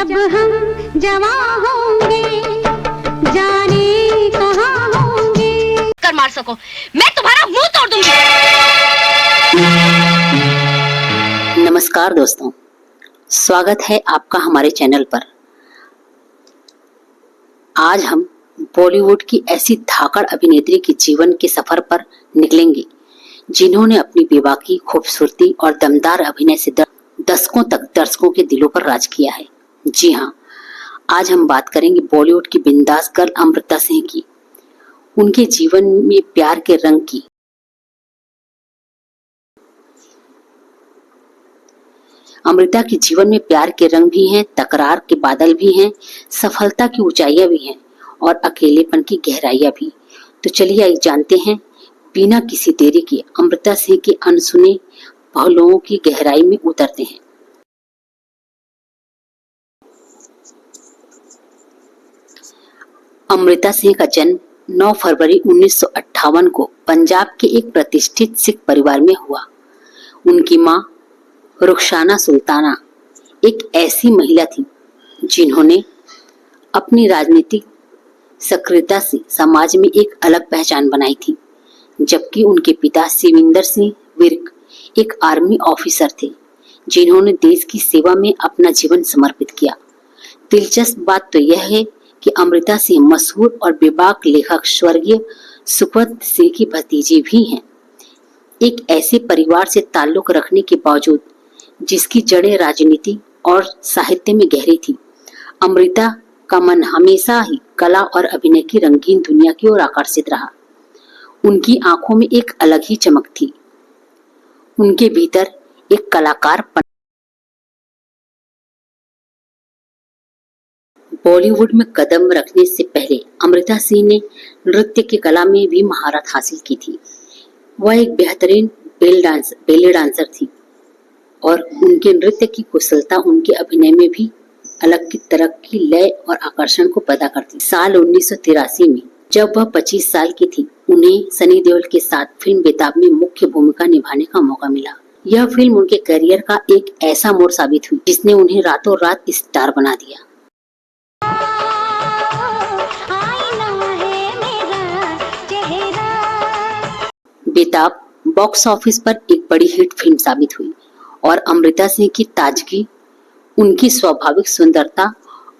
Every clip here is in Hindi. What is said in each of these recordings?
जब हम जवां होंगे जाने कहाँ होंगे। कर मार सको मैं तुम्हारा मुंह तोड़ दूंगी। नमस्कार दोस्तों, स्वागत है आपका हमारे चैनल पर। आज हम बॉलीवुड की ऐसी धाकड़ अभिनेत्री के जीवन के सफर पर निकलेंगे जिन्होंने अपनी बेबाकी, खूबसूरती और दमदार अभिनय से दशकों तक दर्शकों के दिलों पर राज किया है। जी हाँ, आज हम बात करेंगे बॉलीवुड की बिंदास गर्ल अमृता सिंह की, उनके जीवन में प्यार के रंग की। अमृता के जीवन में प्यार के रंग भी हैं, तकरार के बादल भी हैं, सफलता की ऊंचाइयां भी हैं और अकेलेपन की गहराइयां भी। तो चलिए आज जानते हैं बिना किसी देरी के अमृता सिंह के अनसुने पहलुओं की गहराई में उतरते हैं। अमृता सिंह का जन्म 9 फरवरी 1958 को पंजाब के एक प्रतिष्ठित सिख परिवार में हुआ। उनकी मां रुखसाना सुल्ताना एक ऐसी महिला थी जिन्होंने अपनी राजनीतिक सक्रियता से समाज में एक अलग पहचान बनाई थी, जबकि उनके पिता शिविंदर सिंह विर्क एक आर्मी ऑफिसर थे जिन्होंने देश की सेवा में अपना जीवन समर्पित किया। दिलचस्प बात तो यह है कि अमृता सिंह मशहूर और बेबाक लेखक स्वर्गीय सुखवंत सिंह की भतीजी भी हैं। एक ऐसे परिवार से ताल्लुक रखने के बावजूद जिसकी जड़ें राजनीति और साहित्य में गहरी थी, अमृता का मन हमेशा ही कला और अभिनय की रंगीन दुनिया की ओर आकर्षित रहा। उनकी आंखों में एक अलग ही चमक थी, उनके भीतर एक कलाकार। बॉलीवुड में कदम रखने से पहले अमृता सिंह ने नृत्य की कला में भी महारत हासिल की थी। वह एक बेहतरीन बेले डांसर थी और उनके नृत्य की कुशलता उनके अभिनय में भी अलग की तरह की लय और आकर्षण को पैदा करती। साल 1983 में जब वह 25 साल की थी, उन्हें सनी देओल के साथ फिल्म बेताब में मुख्य भूमिका निभाने का मौका मिला। यह फिल्म उनके करियर का एक ऐसा मोड़ साबित हुई जिसने उन्हें रातों रात स्टार बना दिया। बेताब बॉक्स ऑफिस पर एक बड़ी हिट फिल्म साबित हुई और अमृता सिंह की ताजगी, उनकी स्वाभाविक सुंदरता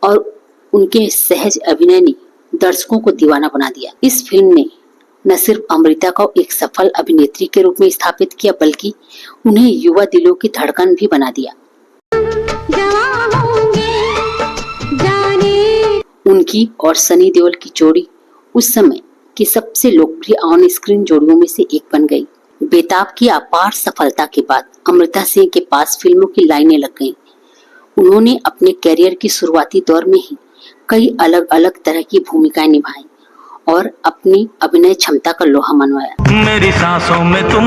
और उनके सहज अभिनय ने दर्शकों को दीवाना बना दिया। इस फिल्म ने न सिर्फ अमृता को एक सफल अभिनेत्री के रूप में स्थापित किया, बल्कि उन्हें युवा दिलों की धड़कन भी बना दिया। उनकी और सनी देओल की जोड़ी उस समय की सबसे लोकप्रिय ऑन स्क्रीन जोड़ियों में से एक बन गई। बेताब की अपार सफलता के बाद अमृता सिंह के पास फिल्मों की लाइनें लग गईं। उन्होंने अपने करियर की शुरुआती दौर में ही कई अलग अलग तरह की भूमिकाएं निभाई और अपनी अभिनय क्षमता का लोहा मनवाया। मेरी सांसों में तुम,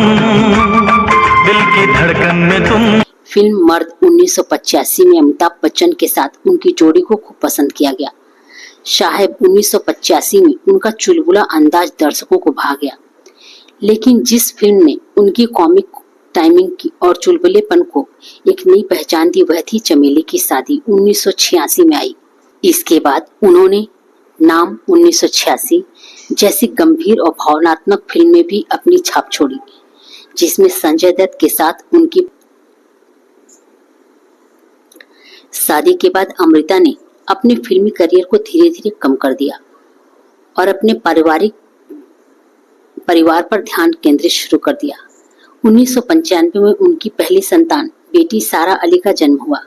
दिल की धड़कन में तुम। फिल्म मर्द 1985 में अमिताभ बच्चन के साथ उनकी जोड़ी को खूब पसंद किया गया। साहेब 1985 में उनका चुलबुला अंदाज दर्शकों को भा गया, लेकिन जिस फिल्म ने उनकी कॉमिक टाइमिंग की और चुलबुलेपन को एक नई पहचान दी, वह थी चमेली की शादी 1986 में आई। इसके बाद उन्होंने नाम 1986 जैसी गंभीर और भावनात्मक फिल्म में भी अपनी छाप छोड़ी, जिसमें संजय दत्त के साथ उनकी शादी के बाद अमृता ने अपने फिल्मी करियर को धीरे धीरे कम कर दिया और अपने परिवार पर ध्यान केंद्रित शुरू कर दिया। 1995 में उनकी पहली संतान बेटी सारा अली का जन्म हुआ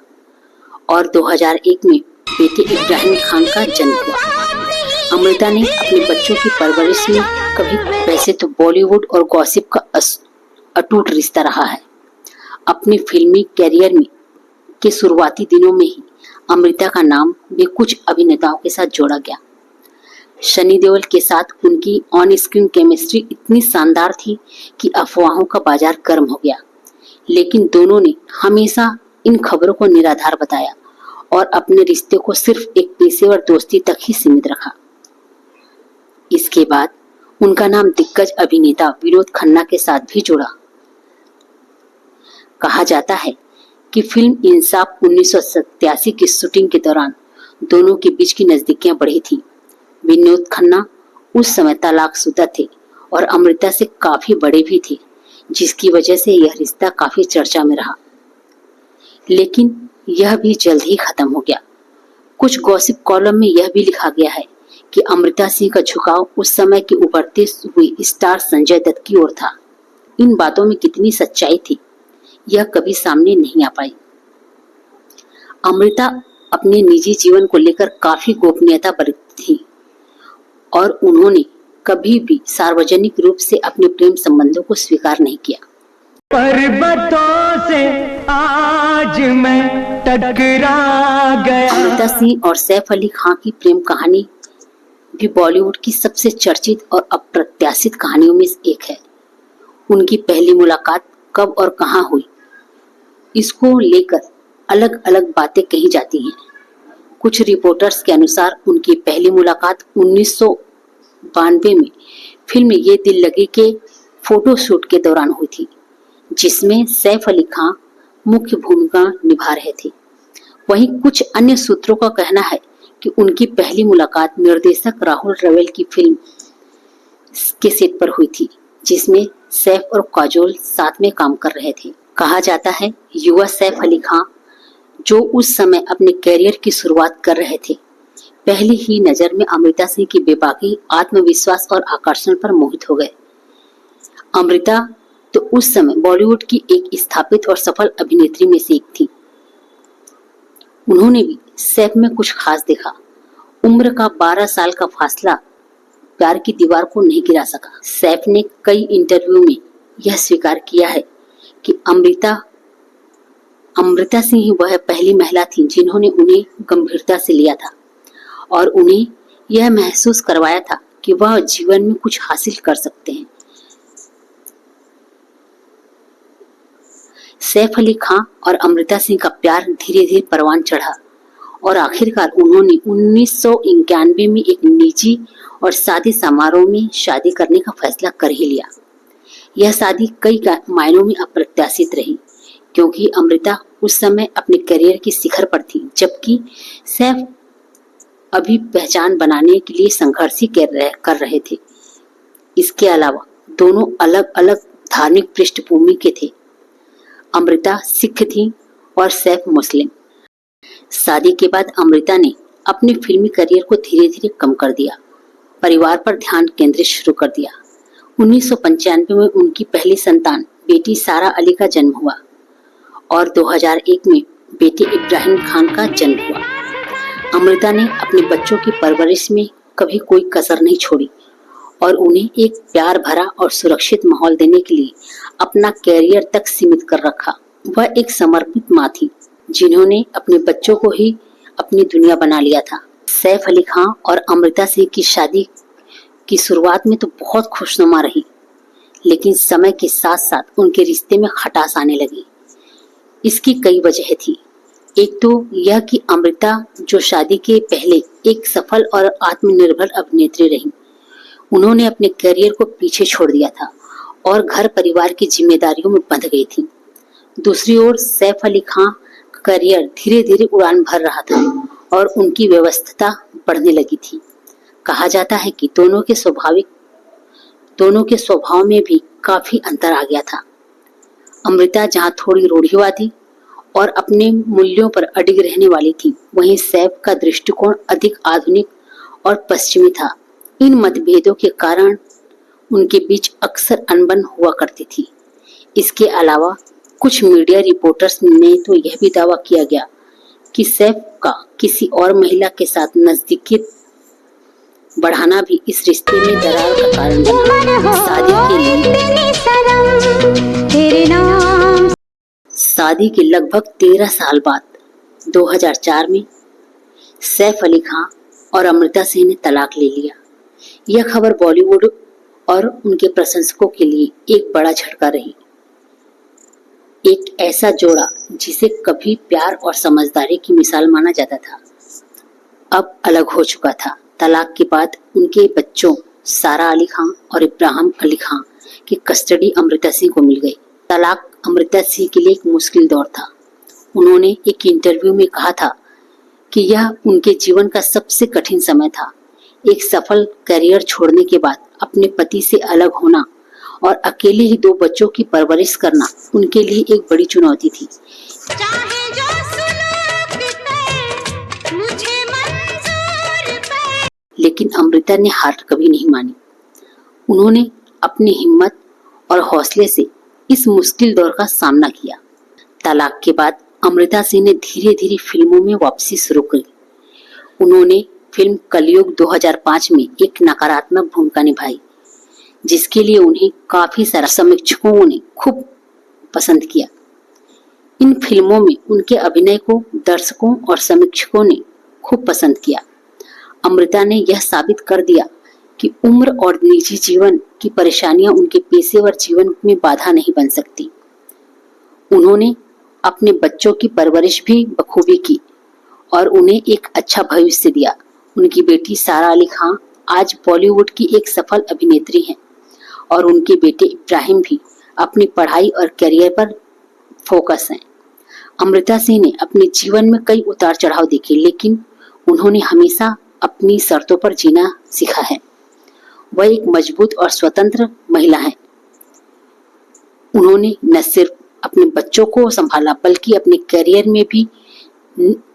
और 2001 में बेटे इब्राहिम खान का जन्म हुआ। अमृता ने अपने बच्चों की परवरिश में कभी वैसे तो बॉलीवुड और गॉसिप का अटूट रिश्ता रहा है। अपने फिल्मी करियर में के शुरुआती दिनों में ही अमृता का नाम भी कुछ अभिनेताओं के साथ जोड़ा गया। सनी देओल के साथ उनकी ऑन स्क्रीन केमिस्ट्री इतनी शानदार थी कि अफवाहों का बाजार गर्म हो गया, लेकिन दोनों ने हमेशा इन खबरों को निराधार बताया और अपने रिश्ते को सिर्फ एक पेशेवर दोस्ती तक ही सीमित रखा। इसके बाद उनका नाम दिग्गज अभिनेता विनोद खन्ना के साथ भी जुड़ा। कहा जाता है कि फिल्म इंसाफ 1987 की शूटिंग के दौरान दोनों के बीच की नजदीकियां बढ़ी थी। विनोद खन्ना उस समय तलाकशुदा थे और अमृता से काफी बड़े भी थे, जिसकी वजह से यह रिश्ता काफी चर्चा में रहा। लेकिन यह भी जल्द ही खत्म हो गया। कुछ गॉसिप कॉलम में यह भी लिखा गया है कि अमृता सिंह का झुकाव उस समय के उभरते हुए स्टार संजय दत्त की ओर था। इन बातों में कितनी सच्चाई थी, यह कभी सामने नहीं आ पाई। अमृता अपने निजी जीवन को लेकर काफी गोपनीयता बरतती थी और उन्होंने कभी भी सार्वजनिक रूप से अपने प्रेम संबंधों को स्वीकार नहीं किया। पर्वतों से आज मैं टकरा गया। अमृता सिंह और सैफ अली खान की प्रेम कहानी भी बॉलीवुड की सबसे चर्चित और अप्रत्याशित कहानियों में एक है। उनकी पहली मुलाकात कब और कहां हुई, इसको लेकर अलग अलग बातें कही जाती हैं। कुछ रिपोर्टर्स के अनुसार उनकी पहली मुलाकात 1992 में फिल्म ये दिल लगी के फोटोशूट के दौरान हुई थी, जिसमें सैफ अली खान मुख्य भूमिका निभा रहे थे। वहीं कुछ अन्य सूत्रों का कहना है कि उनकी पहली मुलाकात निर्देशक राहुल रवेल की फिल्म के सेट पर हुई थी, जिसमें सैफ और काजोल साथ में काम कर रहे थे। कहा जाता है युवा सैफ अली खान, जो उस समय अपने कैरियर की शुरुआत कर रहे थे, पहली ही नजर में अमृता सिंह की बेबाकी, आत्मविश्वास और आकर्षण पर मोहित हो गए। अमृता तो उस समय बॉलीवुड की एक स्थापित और सफल अभिनेत्री में से एक थी। उन्होंने भी सैफ में कुछ खास देखा। उम्र का 12 साल का फासला प्यार की दीवार को नहीं गिरा सका। सैफ ने कई इंटरव्यू में यह स्वीकार किया है कि अमृता सिंह ही वह पहली महिला थी जिन्होंने उन्हें गंभीरता से लिया था और उन्हें यह महसूस करवाया था कि वह जीवन में कुछ हासिल कर सकते हैं। सैफ अली खान और अमृता सिंह का प्यार धीरे धीरे परवान चढ़ा और आखिरकार उन्होंने 1991 में एक निजी और शादी समारोह में शादी करने का फैसला कर ही लिया। यह शादी कई मायनों में अप्रत्याशित रही, क्योंकि अमृता उस समय अपने करियर की शिखर पर थी, जबकि सैफ अभी पहचान बनाने के लिए संघर्ष ही कर रहे थे। इसके अलावा दोनों अलग अलग धार्मिक पृष्ठभूमि के थे। अमृता सिख थी और सैफ मुस्लिम। शादी के बाद अमृता ने अपने फिल्मी करियर को धीरे धीरे कम कर दिया, परिवार पर ध्यान केंद्रित शुरू कर दिया। 1995 में उनकी पहली संतान बेटी सारा अली का जन्म हुआ और 2001 में बेटे इब्राहिम खान का जन्म हुआ। अमृता ने अपने बच्चों की परवरिश में कभी कोई कसर नहीं छोड़ी और उन्हें एक प्यार भरा और सुरक्षित माहौल देने के लिए अपना कैरियर तक सीमित कर रखा। वह एक समर्पित माँ थी जिन्होंने अपने बच्चों को ही अपनी दुनिया बना लिया था। सैफ अली खान और अमृता सिंह की शादी की शुरुआत में तो बहुत खुशनुमा रही, लेकिन समय के साथ साथ उनके रिश्ते में खटास आने लगी। इसकी कई वजह थी। एक तो यह कि अमृता, जो शादी के पहले एक सफल और आत्मनिर्भर अभिनेत्री रही, उन्होंने अपने करियर को पीछे छोड़ दिया था और घर परिवार की जिम्मेदारियों में बंध गई थी। दूसरी ओर सैफ अली खान का करियर धीरे धीरे उड़ान भर रहा था और उनकी व्यस्तता बढ़ने लगी थी। कहा जाता है कि दोनों के स्वभाव में भी काफी अंतर आ गया था। अमृता जहां थोड़ी रूढ़िवादी और अपने मूल्यों पर अडिग रहने वाली थी, वहीं सैफ का दृष्टिकोण अधिक आधुनिक और पश्चिमी था। इन मतभेदों के कारण उनके बीच अक्सर अनबन हुआ करती थी। इसके अलावा कुछ मीडिया रिपोर्टर्स ने तो यह भी दावा किया गया कि सैफ का किसी और महिला के साथ नजदीकी बढ़ाना भी इस रिश्ते में दरार का कारण बना। शादी के लगभग 13 साल बाद 2004 में सैफ अली खान और अमृता सिंह ने तलाक ले लिया। यह खबर बॉलीवुड और उनके प्रशंसकों के लिए एक बड़ा झटका रही। एक ऐसा जोड़ा जिसे कभी प्यार और समझदारी की मिसाल माना जाता था, अब अलग हो चुका था। तलाक के बाद उनके बच्चों सारा अली खान और इब्राहिम अली खान की कस्टडी अमृता सिंह को मिल गई। तलाक अमृता सिंह के लिए एक मुश्किल दौर था। उन्होंने एक इंटरव्यू में कहा था कि यह उनके जीवन का सबसे कठिन समय था। एक सफल करियर छोड़ने के बाद अपने पति से अलग होना और अकेले ही 2 बच्चों की परवरिश करना उनके लिए एक बड़ी चुनौती थी। चाहे जो सुलूक करे, मुझे मंजूर पे। लेकिन अमृता ने हार कभी नहीं मानी। उन्होंने अपनी हिम्मत और हौसले से इस मुश्किल दौर का सामना किया। तलाक के बाद अमृता सिंह ने धीरे धीरे फिल्मों में वापसी शुरू की। उन्होंने फिल्म कलयुग 2005 में एक नकारात्मक भूमिका निभाई, जिसके लिए उन्हें काफी सारा समीक्षकों ने खूब पसंद किया। इन फिल्मों में उनके अभिनय को दर्शकों और समीक्षकों ने खूब पसंद किया। अमृता ने यह साबित कर दिया कि उम्र और निजी जीवन की परेशानियां उनके पेशेवर जीवन में बाधा नहीं बन सकती। उन्होंने अपने बच्चों की परवरिश भी बखूबी की और उन्हें एक अच्छा भविष्य दिया। उनकी बेटी सारा अली खान आज बॉलीवुड की एक सफल अभिनेत्री हैं और उनके बेटे इब्राहिम भी अपनी पढ़ाई और करियर पर फोकस हैं। अमृता सिंह ने अपने जीवन में कई उतार चढ़ाव देखे, लेकिन उन्होंने हमेशा अपनी शर्तों पर जीना सीखा है। वह एक मजबूत और स्वतंत्र महिला हैं। उन्होंने न सिर्फ अपने बच्चों को संभाला बल्कि अपने करियर में भी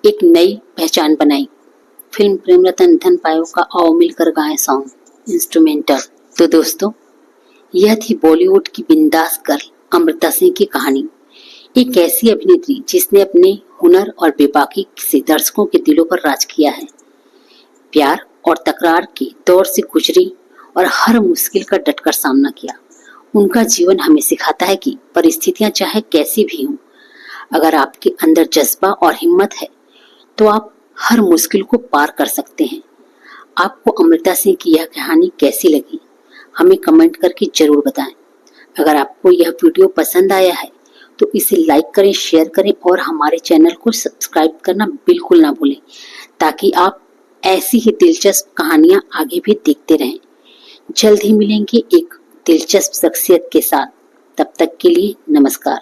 एक नई पहचान बनाई। फिल्म प्रेम रतन धन पायो का आओ मिलकर गाएं सॉन्ग इंस्ट्रूमेंटल। तो दोस्तों, यह थी बॉलीवुड की बिंदास गर्ल अमृता सिंह की कहानी। एक ऐसी अभिनेत्री जिसने अपने हुनर और बेबाकी से दर्शकों के दिलों पर राज किया है। प्यार और तकरार के दौर से गुजरी और हर मुश्किल का डटकर सामना किया। उनका जीवन हमें सिखाता है कि परिस्थितियां चाहे कैसी भी हों, अगर आपके अंदर जज्बा और हिम्मत है तो आप हर मुश्किल को पार कर सकते हैं। आपको अमृता सिंह की यह कहानी कैसी लगी, हमें कमेंट करके जरूर बताएं। अगर आपको यह वीडियो पसंद आया है तो इसे लाइक करें, शेयर करें और हमारे चैनल को सब्सक्राइब करना बिल्कुल ना भूलें, ताकि आप ऐसी ही दिलचस्प कहानियां आगे भी देखते रहें। जल्द ही मिलेंगे एक दिलचस्प शख्सियत के साथ। तब तक के लिए नमस्कार।